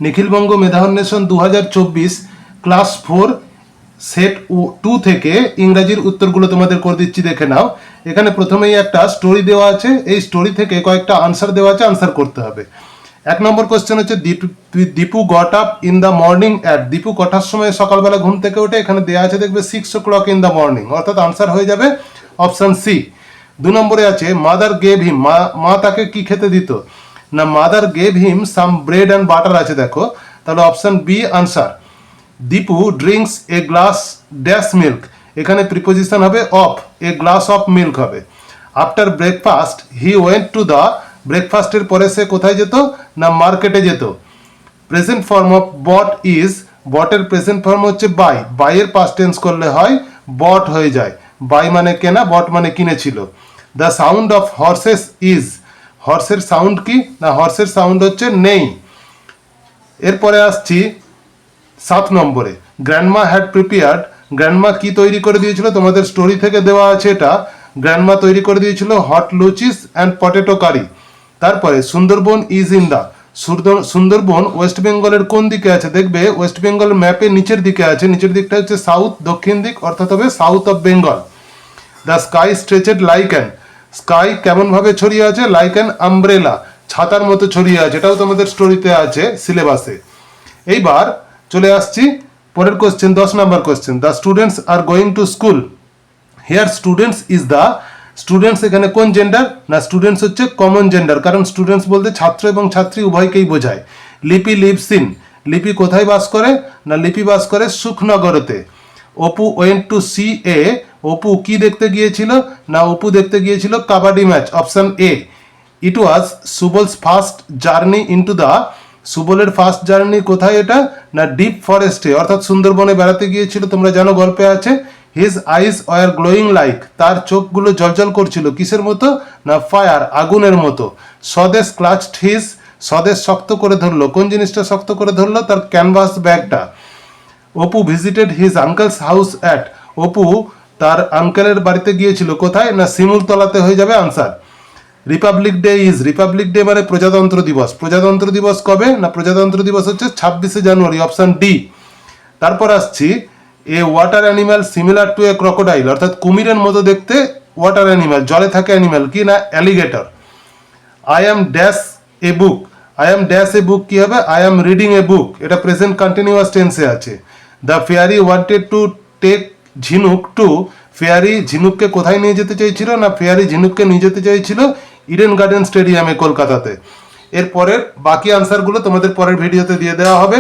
নিখিলবঙ্গ মেধা অন্বেষণ 2024 class 4 set 2 থেকে ইংরাজির উত্তরগুলো তোমাদের করে দিচ্ছি, দেখে নাও। এখানে প্রথমেই একটা স্টোরি দেওয়া আছে, এই স্টোরি থেকে কয়েকটা আনসার দেওয়া আছে, আনসার করতে হবে। 1 নম্বর কোশ্চেন হচ্ছে Dipu got up in the morning at, Dipu কটার সময় সকালবেলা ঘুম থেকে ওঠে, এখানে দেওয়া আছে দেখবে 6 o'clock ইন দ্য মর্নিং, অর্থাৎ আনসার হয়ে যাবে অপশন সি। 2 নম্বরে আছে মাদার গেভ হিম, মা তাকে কি খেতে দিত, না mother gave him some bread and butter আছে, দেখো, তাহলে option B answer. Dipu drinks a glass dash milk, এখানে প্রিপোজিশন হবে of, a glass of milk হবে। After breakfast he went to the, ব্রেকফাস্টের পরে সে কোথায় যেত, না মার্কেটে যেত। Present form of bought is, বটের প্রেজেন্ট ফর্ম হচ্ছে বাই, বাইয়ের পাস্ট টেন্স করলে হয় বট হয়ে যায়, বাই মানে কেনা, বট মানে কিনেছিল। The sound of horses is, হর্সের সাউন্ড কি, না হর্সের সাউন্ড হচ্ছে নেই। এরপরে আসছি 7 নম্বরে, গ্র্যান্ডমা হ্যাড প্রিপেয়ার্ড, গ্র্যান্ডমা কি তৈরি করে দিয়েছিল, তোমাদের স্টোরি থেকে দেওয়া আছে এটা, গ্র্যান্ডমা তৈরি করে দিয়েছিল hot luchis and potato curry. তারপরে Sundarban is in the, Sundarban west বেঙ্গলের কোন দিকে আছে, দেখবে ওয়েস্ট বেঙ্গলের ম্যাপে নিচের দিকে আছে, নিচের দিকটা হচ্ছে সাউথ, দক্ষিণ দিক, অর্থাৎ হবে south of Bengal. The sky stretched like an, sky কেমন ভাবে ছড়িয়ে আছে, লাইক অ্যান আমব্রেলা, ছাতার মতো ছড়িয়ে আছে, এটাও তোমাদের স্টোরিতে আছে সিলেবাসে। এইবার চলে আসছি পরের কোশ্চেন, 10 নম্বর question, the students are going to school, here students is the, students এখানে কোন জেন্ডার, না স্টুডেন্টস হচ্ছে কমন জেন্ডার, কারণ স্টুডেন্টস বলতে ছাত্র এবং ছাত্রী উভয়কেই বোঝায়। লিপি লিভস ইন, লিপি কোথায় বাস করে, না লিপি বাস করে সুখনগরতে। Apu went to see a, Apu কি দেখতে গিয়েছিল, না অপু দেখতে গিয়েছিল kabaddi match, option A. It was Subal's first journey into the, সুবলের ফার্স্ট জার্নি কোথায় এটা, না ডিপ ফরেস্টে, অর্থাৎ সুন্দরবনে বেড়াতে গিয়েছিল, তোমরা জানো গল্পে আছে। His eyes were glowing like, তার চোখগুলো জলজল করছিল কিসের মতো, না ফায়ার, আগুনের মতো। স্বদেশ ক্লাচড হিজ, স্বদেশ শক্ত করে ধরলো, কোন জিনিসটা শক্ত করে ধরলো, তার ক্যানভাস ব্যাগটা। Apu visited his uncle's house at, Apu তার আঙ্কেলের বাড়িতে গিয়েছিল কোথায়, না শিমুলতলাতে হয়ে যাবে answer. Republic day is, Republic day মানে প্রজাতন্ত্র দিবস, প্রজাতন্ত্র দিবস কবে, না প্রজাতন্ত্র দিবস হচ্ছে 26শে জানুয়ারি, অপশন ডি। তারপর আসছি a water animal similar to a crocodile, অর্থাৎ কুমিরের মতো দেখতে ওয়াটার অ্যানিম্যাল, জলে থাকে অ্যানিম্যাল কি, না alligator. I am dash a book, I am dash a book কি হবে, আই অ্যাম রিডিং এ বুক, এটা প্রেজেন্ট কন্টিনিউয়াস টেন্সে আছে। The fairy wanted to take jhinuk to, fairy ঝিনুককে কোথায় নিয়ে যেতে চাইছিল, না ফেয়ারি ঝিনুককে নিয়ে যেতে চাইছিল ইডেন গার্ডেন স্টেডিয়ামে কলকাতাতে। এরপরের বাকি আনসারগুলো তোমাদের পরের ভিডিওতে দিয়ে দেওয়া হবে।